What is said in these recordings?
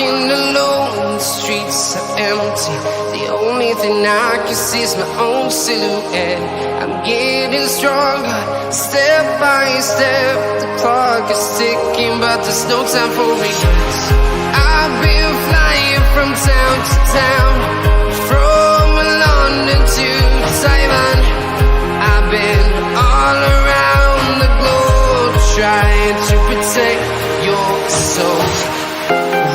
Walking alone, the streets are empty. The only thing I can see is my own silhouette. I'm getting stronger, step by step. The clock is ticking, but there's no time for regrets. I've been flying from town to town, from London to Taiwan. I've been all around the globe, trying to protect your soul.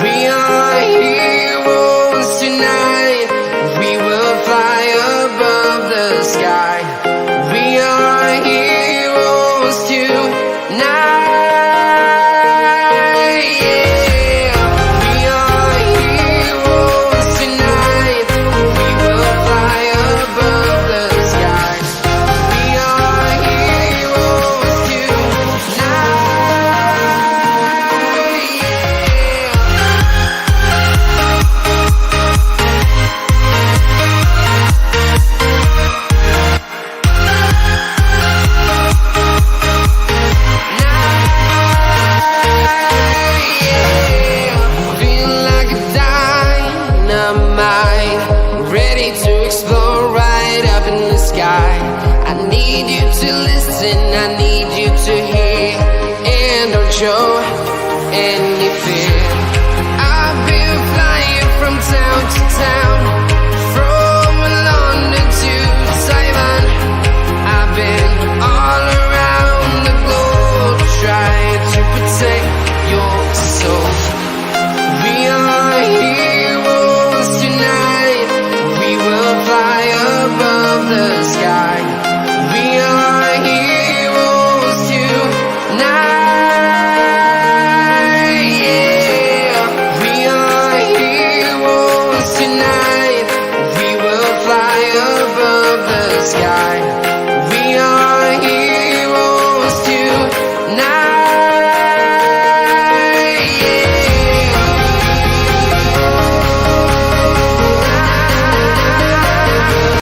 We are heroes tonight. We will fly above the sky. We are heroes tonight. Yeah. We are heroes tonight. We will fly above the sky. We are heroes tonight. Ready to explore right up in the sky. I need you to listen, I need you to hear. And don't show